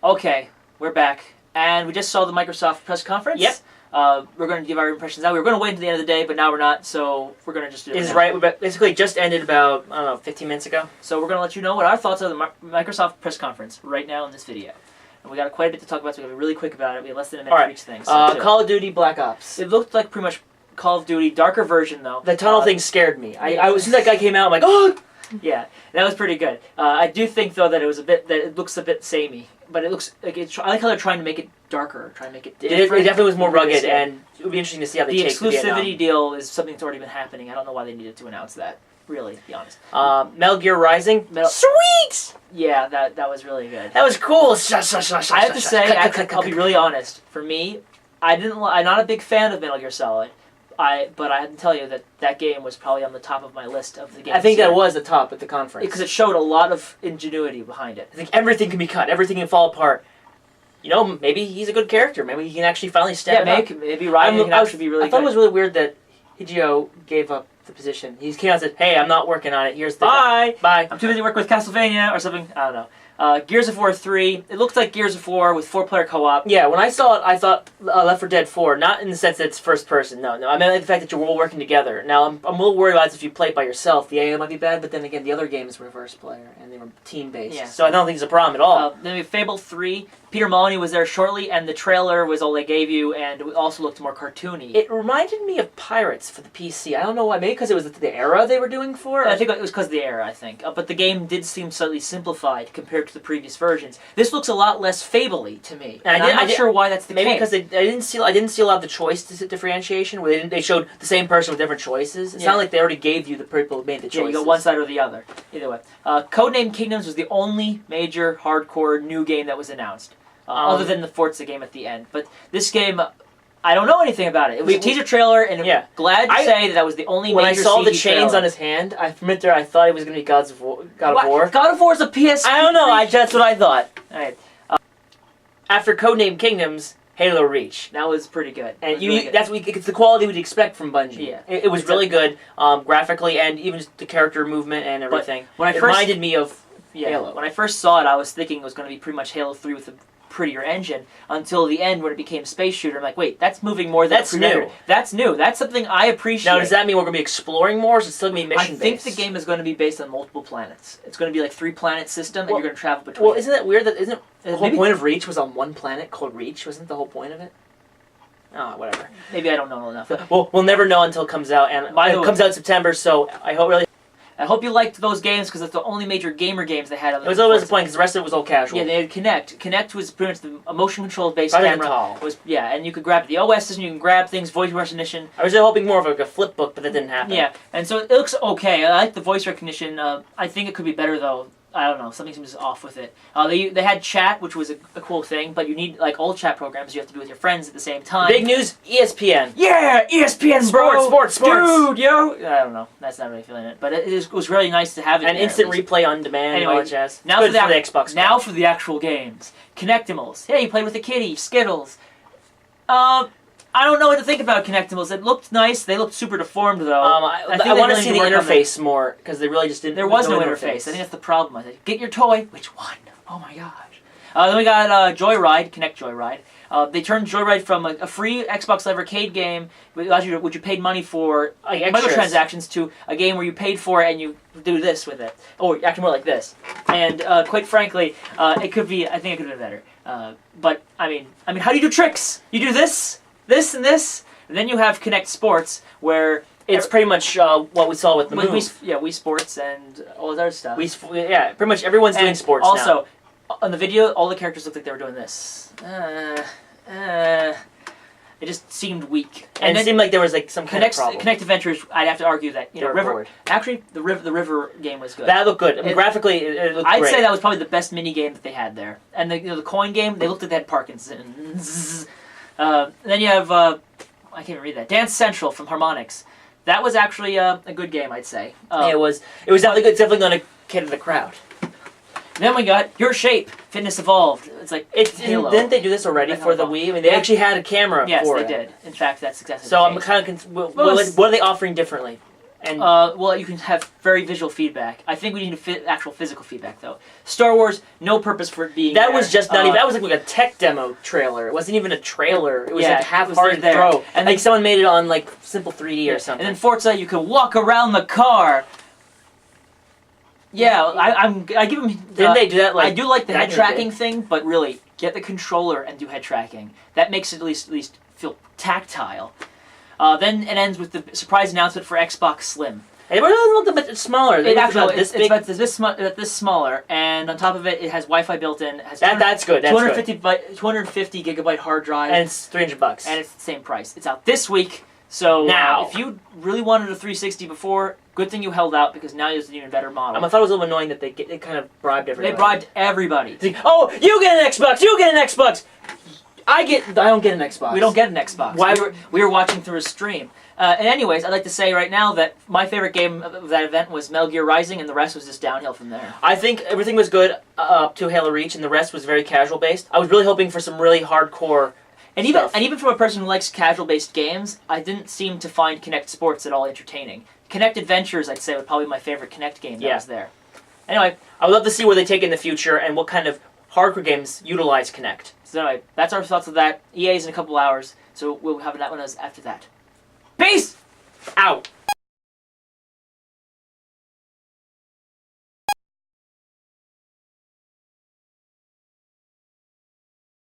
Okay, we're back. And we just saw the Microsoft press conference. Yep. We're going to give our impressions now. We were going to wait until the end of the day, but now we're not, so we're going to just do it This is now. right. We basically just ended about, I don't know, 15 minutes ago. So we're going to let you know what our thoughts are of the Microsoft press conference right now in this video. And we got quite a bit to talk about, so we're going to be really quick about it. We have less than a minute for each thing. So Call of Duty Black Ops. it looked like pretty much Call of Duty, darker version, though. The tunnel thing scared me. I was, as soon as that guy came out, I'm like, oh! Yeah, that was pretty good. I do think, though, that it looks a bit samey. But it looks like I like how they're trying to make it darker, trying to make it different. It definitely was more rugged, and it would be interesting to see how they take the exclusivity deal is something that's already been happening. I don't know why they needed to announce that. Really, to be honest. Metal Gear Rising. Sweet. Yeah, that was really good. That was cool. I have to say, I'll be really honest. For me, I'm not a big fan of Metal Gear Solid. But I have to tell you that game was probably on the top of my list of the games. I think that was the top at the conference. Because it showed a lot of ingenuity behind it. I think everything can be cut. Everything can fall apart. You know, maybe he's a good character. Maybe he can actually finally step up. Maybe Ryan can actually be really good. I thought it was really weird that Hideo gave up the position. He came out and said, hey, I'm not working on it. Here's the... Bye! Bye. I'm too busy working with Castlevania or something. I don't know. Gears of War 3. It looked like Gears of War with 4-player co-op. Yeah, when I saw it, I thought Left 4 Dead 4. Not in the sense that it's first person. No. I meant the fact that you're all working together. Now, I'm a little worried about if you play it by yourself. The AI might be bad, but then again, the other games were first player, and they were team-based. Yeah. So I don't think it's a problem at all. Then we have Fable 3. Peter Molyneux was there shortly, and the trailer was all they gave you, and it also looked more cartoony. It reminded me of Pirates for the PC. I don't know why. Maybe because it was the era they were doing for it? I think it was because of the era, I think. But the game did seem slightly simplified compared to the previous versions. This looks a lot less Fable-y to me. And I'm not sure why that's the case. Maybe because I didn't see a lot of the choice differentiation, where they showed the same person with different choices. It's not like they already gave you the people who made the choices. Yeah, you go one side or the other. Either way. Codename Kingdoms was the only major hardcore new game that was announced. Other than the Forza game at the end. But this game, I don't know anything about it. It was a teaser trailer, and I'm glad to say that was the only when major I saw CG the chains trailer. On his hand, I thought it was going to be God of War. God of War is a PS. I don't know. That's what I thought. All right. After Codename Kingdoms, Halo Reach. That was pretty good. And it's the quality we'd expect from Bungie. Yeah. It was really good, graphically, and even just the character movement and everything. It reminded me of Halo. When I first saw it, I was thinking it was going to be pretty much Halo 3 with a prettier engine until the end when it became space shooter. I'm like, wait, that's moving more than that's new. That's new. That's something I appreciate. Now, does that mean we're going to be exploring more, or is it still going to be mission-based? I think the game is going to be based on multiple planets. It's going to be like 3-planet system, and you're going to travel between. Well, isn't that weird? The whole point of Reach was on one planet called Reach? Wasn't the whole point of it? Oh, whatever. Maybe I don't know enough. Well, we'll never know until it comes out, and it comes out in September. So I hope you liked those games because it's the only major gamer games they had. It was always disappointing because the rest of it was all casual. Yeah, they had Kinect. Kinect was pretty much the motion control based camera. And you could grab the OS and you can grab things, voice recognition. I was hoping more of like a flip book, but that didn't happen. Yeah, and so it looks okay. I like the voice recognition. I think it could be better though. I don't know. Something seems off with it. They had chat, which was a cool thing, but you need, like all chat programs, you have to be with your friends at the same time. Big news, ESPN. Yeah, ESPN, bro! Sports! Dude, yo! I don't know. That's not really feeling it. But it was really nice to have it An instant replay on demand and all that jazz. Now for the Xbox. Now for the actual games. Kinectimals. Hey, you played with the kitty. Skittles. I don't know what to think about Kinectimals. It looked nice. They looked super deformed, though. I want to see the interface more, because they really just didn't... There was no interface. I think that's the problem. I think, get your toy. Which one? Oh my gosh. Then we got Joyride, Kinect Joyride. They turned Joyride from a free Xbox Live Arcade game, which you paid money for, microtransactions, to a game where you paid for it and you do this with it. Or actually more like this. And quite frankly, it could be... I think it could have been better. But, I mean, how do you do tricks? You do this? This and this, and then you have Kinect Sports, where it's pretty much what we saw with the Move. Wii Sports and all that other stuff. Pretty much everyone's doing sports also, now. On the video, all the characters looked like they were doing this. It just seemed weak. And it seemed like there was like some kind of problem. Kinect Adventures, I'd have to argue that River. Actually, the River game was good. That looked good. I mean, graphically, it looked great. I'd say that was probably the best mini game that they had there. And the coin game, they looked like they had Parkinson's. Then you have, I can't even read that, Dance Central from Harmonix. That was actually a good game, I'd say. It was definitely good. It's definitely going to cater to the crowd. Then we got Your Shape, Fitness Evolved. It's like Halo. Didn't they do this already for the Wii? I mean, they actually had a camera for it. Yes, they did. In fact, that's exactly So I'm kind of what are they offering differently? And well, you can have very visual feedback. I think we need actual physical feedback, though. Star Wars, no purpose for it being that there. was just not even. That was like a tech demo trailer. It wasn't even a trailer. It was Yeah, like a half-hearted there. throw. And like someone made it on like Simple 3D or something. And then Forza, you could walk around the car. Yeah, I give them. Didn't they do that? Like I do like the back head in the tracking day? thing, but really get the controller and do head tracking. That makes it at least feel tactile. Then it ends with the surprise announcement for Xbox Slim. It was a little bit smaller. It actually this big. it's this smaller, and on top of it, it has Wi-Fi built in. It has That's good. That's 250 gigabyte hard drive, and it's $300. and it's the same price. It's out this week. So Now. if you really wanted a 360 before, good thing you held out because now there's an even better model. I thought it was a little annoying that they kind of bribed everybody. They bribed everybody. It's like, oh, you get an Xbox. You get an Xbox. I don't get an Xbox. We don't get an Xbox. Why we were watching through a stream. And anyways, I'd like to say right now that my favorite game of that event was Metal Gear Rising, and the rest was just downhill from there. I think everything was good up to Halo Reach, and the rest was very casual based. I was really hoping for some really hardcore. And even from a person who likes casual-based games, I didn't seem to find Kinect Sports at all entertaining. Kinect Adventures, I'd say, was probably my favorite Kinect game that was there. Anyway, I would love to see where they take it in the future and what kind of hardcore games utilize Kinect. so anyway, that's our thoughts of that. EA's in a couple hours, so we'll have that one after that. Peace! Out.